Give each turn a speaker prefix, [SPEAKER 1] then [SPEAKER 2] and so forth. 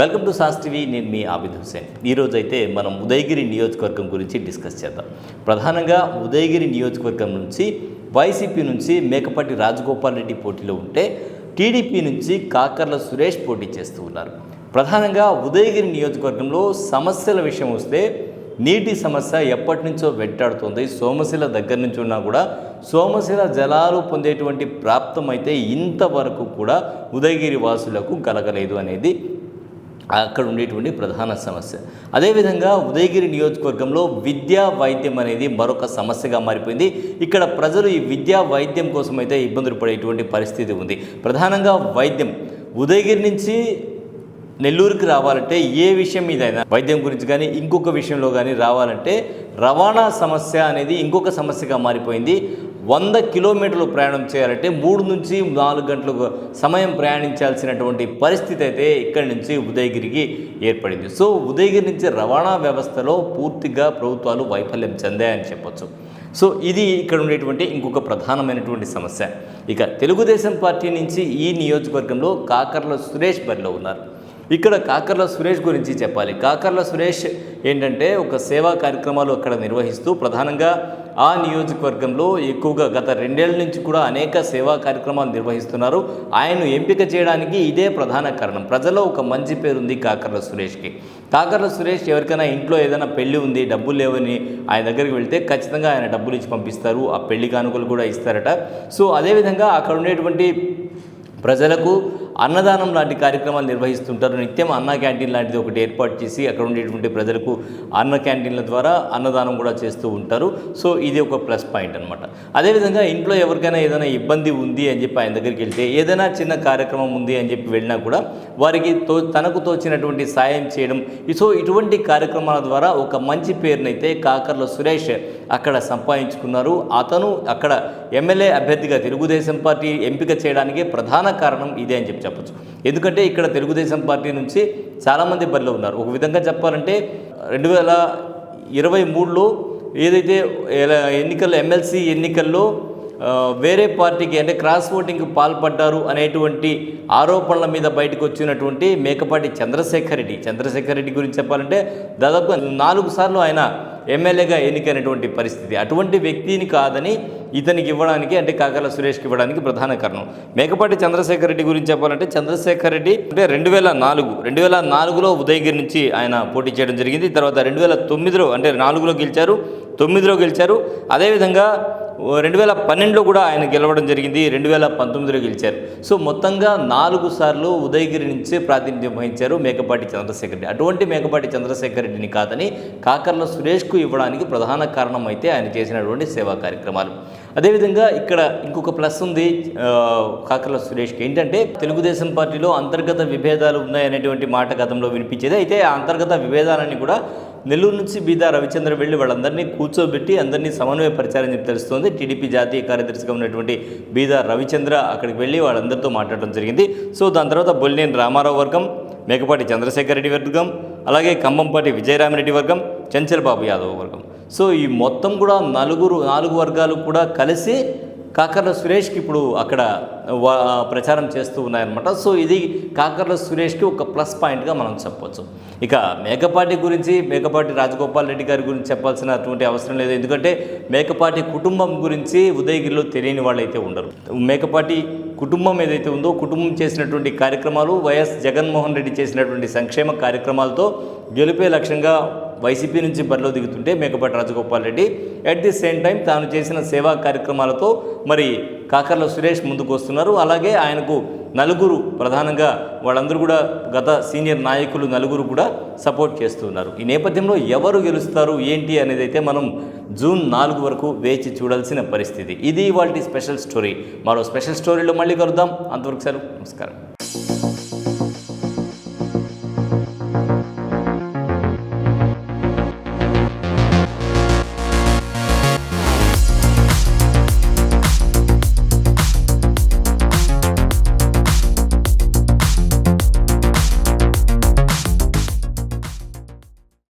[SPEAKER 1] Welcome to sauce TV. నేను మీ ఆబిద్ హుసేన్. ఈరోజు అయితే మనం ఉదయగిరి నియోజకవర్గం గురించి డిస్కస్ చేద్దాం. ప్రధానంగా ఉదయగిరి నియోజకవర్గం నుంచి వైసీపీ నుంచి మేకపాటి రాజగోపాల్ రెడ్డి పోటీలో ఉంటే టీడీపీ నుంచి కాకర్ల సురేష్ పోటీ చేస్తూ ఉన్నారు. ప్రధానంగా ఉదయగిరి నియోజకవర్గంలో సమస్యల విషయం వస్తే నీటి సమస్య ఎప్పటి నుంచో వెంటాడుతుంది. సోమశిల దగ్గర నుంచి ఉన్నా కూడా సోమశిల జలాలు పొందేటువంటి ప్రాప్తం అయితే ఇంతవరకు కూడా ఉదయగిరి వాసులకు కలగలేదు అనేది అక్కడ ఉండేటువంటి ప్రధాన సమస్య. అదేవిధంగా ఉదయగిరి నియోజకవర్గంలో విద్యా వైద్యం అనేది మరొక సమస్యగా మారిపోయింది. ఇక్కడ ప్రజలు ఈ విద్యా వైద్యం కోసం అయితే ఇబ్బందులు పడేటువంటి పరిస్థితి ఉంది. ప్రధానంగా వైద్యం ఉదయగిరి నుంచి నెల్లూరుకి రావాలంటే ఏ విషయం మీదైనా వైద్యం గురించి కానీ ఇంకొక విషయంలో కానీ రావాలంటే రవాణా సమస్య అనేది ఇంకొక సమస్యగా మారిపోయింది. 100 కిలోమీటర్లు ప్రయాణం చేయాలంటే 3 నుంచి 4 గంటలు సమయం ప్రయాణించాల్సినటువంటి పరిస్థితి అయితే ఇక్కడి నుంచి ఉదయగిరికి ఏర్పడింది. సో ఉదయగిరి నుంచి రవాణా వ్యవస్థలో పూర్తిగా ప్రభుత్వాలు వైఫల్యం చెందాయని చెప్పొచ్చు. సో ఇది ఇక్కడ ఉండేటువంటి ఇంకొక ప్రధానమైనటువంటి సమస్య. ఇక తెలుగుదేశం పార్టీ నుంచి ఈ నియోజకవర్గంలో కాకర్ల సురేష్ బరిలో ఉన్నారు. ఇక్కడ కాకర్ల సురేష్ గురించి చెప్పాలి. కాకర్ల సురేష్ ఏంటంటే ఒక సేవా కార్యక్రమాలు అక్కడ నిర్వహిస్తూ ప్రధానంగా ఆ నియోజకవర్గంలో ఎక్కువగా గత 2 ఏళ్ల నుంచి కూడా అనేక సేవా కార్యక్రమాలు నిర్వహిస్తున్నారు. ఆయన్ను ఎంపిక చేయడానికి ఇదే ప్రధాన కారణం. ప్రజల్లో ఒక మంచి పేరుంది కాకర్ల సురేష్కి. కాకర్ల సురేష్ ఎవరికైనా ఇంట్లో ఏదైనా పెళ్లి ఉంది, డబ్బులు లేవని ఆయన దగ్గరికి వెళ్తే ఖచ్చితంగా ఆయన డబ్బులు ఇచ్చి పంపిస్తారు. ఆ పెళ్లి కానుకలు కూడా ఇస్తారట. సో అదేవిధంగా అక్కడ ఉండేటువంటి ప్రజలకు అన్నదానం లాంటి కార్యక్రమాలు నిర్వహిస్తుంటారు. నిత్యం అన్న క్యాంటీన్ లాంటిది ఒకటి ఏర్పాటు చేసి అక్కడ ఉండేటువంటి ప్రజలకు అన్న క్యాంటీన్ల ద్వారా అన్నదానం కూడా చేస్తూ ఉంటారు. సో ఇది ఒక ప్లస్ పాయింట్ అనమాట. అదేవిధంగా ఇంట్లో ఎవరికైనా ఏదైనా ఇబ్బంది ఉంది అని చెప్పి ఆయన దగ్గరికి వెళ్తే, ఏదైనా చిన్న కార్యక్రమం ఉంది అని చెప్పి వెళ్ళినా కూడా వారికి తనకు తోచినటువంటి సాయం చేయడం. సో ఇటువంటి కార్యక్రమాల ద్వారా ఒక మంచి పేరునైతే కాకర్ల సురేష్ అక్కడ సంపాదించుకున్నారు. అతను అక్కడ ఎమ్మెల్యే అభ్యర్థిగా తెలుగుదేశం పార్టీ ఎంపిక చేయడానికి ప్రధాన కారణం ఇదే అని చెప్పచ్చు. ఎందుకంటే ఇక్కడ తెలుగుదేశం పార్టీ నుంచి చాలామంది బరిలో ఉన్నారు. ఒక విధంగా చెప్పాలంటే 2023లో ఏదైతే ఎన్నికల్లో ఎమ్మెల్సీ ఎన్నికల్లో వేరే పార్టీకి అంటే క్రాస్ ఓటింగ్కి పాల్పడ్డారు అనేటువంటి ఆరోపణల మీద బయటకు వచ్చినటువంటి మేకపాటి చంద్రశేఖర్ రెడ్డి గురించి చెప్పాలంటే దాదాపు 4 సార్లు ఆయన ఎమ్మెల్యేగా ఎన్నికైనటువంటి పరిస్థితి. అటువంటి వ్యక్తిని కాదని ఇతనికి ఇవ్వడానికి అంటే కాకర్ల సురేష్కి ఇవ్వడానికి ప్రధాన కారణం. మేకపాటి చంద్రశేఖర్ రెడ్డి గురించి చెప్పాలంటే చంద్రశేఖర్ రెడ్డి అంటే 2004లో ఉదయగిరి నుంచి ఆయన పోటీ చేయడం జరిగింది. తర్వాత 2009లో అంటే 4లో గెలిచారు, 9లో గెలిచారు. అదేవిధంగా 2012లో కూడా ఆయన గెలవడం జరిగింది, 2019లో గెలిచారు. సో మొత్తంగా 4 సార్లు ఉదయగిరి నుంచి ప్రాతినిధ్యం వహించారు మేకపాటి చంద్రశేఖర్ రెడ్డి. అటువంటి మేకపాటి చంద్రశేఖర్ రెడ్డిని కాదని కాకర్ల సురేష్కు ఇవ్వడానికి ప్రధాన కారణం అయితే ఆయన చేసినటువంటి సేవా కార్యక్రమాలు. అదేవిధంగా ఇక్కడ ఇంకొక ప్లస్ ఉంది కాకర్ల సురేష్కి. ఏంటంటే తెలుగుదేశం పార్టీలో అంతర్గత విభేదాలు ఉన్నాయనేటువంటి మాట గతంలో వినిపించేది. అయితే ఆ అంతర్గత విభేదాలన్నీ కూడా నెల్లూరు నుంచి బీదా రవిచంద్ర వెళ్ళి వాళ్ళందరినీ కూర్చోబెట్టి అందరినీ సమన్వయపరిచారని చెప్పి తెలుస్తోంది. టీడీపీ జాతీయ కార్యదర్శిగా ఉన్నటువంటి బీదా రవిచంద్ర అక్కడికి వెళ్ళి వాళ్ళందరితో మాట్లాడడం జరిగింది. సో దాని తర్వాత బొల్లినేని రామారావు వర్గం, మేకపాటి చంద్రశేఖర్ రెడ్డి వర్గం, అలాగే కంబంపాటి విజయరామిరెడ్డి వర్గం, చంచల్బాబు యాదవ్ వర్గం. సో ఈ మొత్తం కూడా 4 వర్గాలు కూడా కలిసి కాకర్ల సురేష్కి ఇప్పుడు అక్కడ ప్రచారం చేస్తూ ఉన్నాయన్నమాట. సో ఇది కాకర్ల సురేష్కి ఒక ప్లస్ పాయింట్గా మనం చెప్పవచ్చు. ఇక మేకపాటి రాజగోపాల్ రెడ్డి గారి గురించి చెప్పాల్సినటువంటి అవసరం లేదు. ఎందుకంటే మేకపాటి కుటుంబం గురించి ఉదయగిరిలో తెలియని వాళ్ళు అయితే ఉండరు. మేకపాటి కుటుంబం ఏదైతే ఉందో కుటుంబం చేసినటువంటి కార్యక్రమాలు, వైఎస్ జగన్మోహన్ రెడ్డి చేసినటువంటి సంక్షేమ కార్యక్రమాలతో గెలిపే లక్ష్యంగా వైసీపీ నుంచి బరిలో దిగుతుంటే Mekapati Rajagopal Reddy at the same time తాను చేసిన సేవా కార్యక్రమాలతో మరి కాకర్ల సురేష్ ముందుకు వస్తున్నారు. అలాగే ఆయనకు నలుగురు ప్రధానంగా వాళ్ళందరూ కూడా గత సీనియర్ నాయకులు నలుగురు కూడా సపోర్ట్ చేస్తున్నారు. ఈ నేపథ్యంలో ఎవరు గెలుస్తారు ఏంటి అనేది అయితే మనం జూన్ 4 వరకు వేచి చూడాల్సిన పరిస్థితి. ఇది ఇవాల్టి స్పెషల్ స్టోరీ. మరో స్పెషల్ స్టోరీలో మళ్ళీ కలుద్దాం. అంతవరకు సెలవు, నమస్కారం.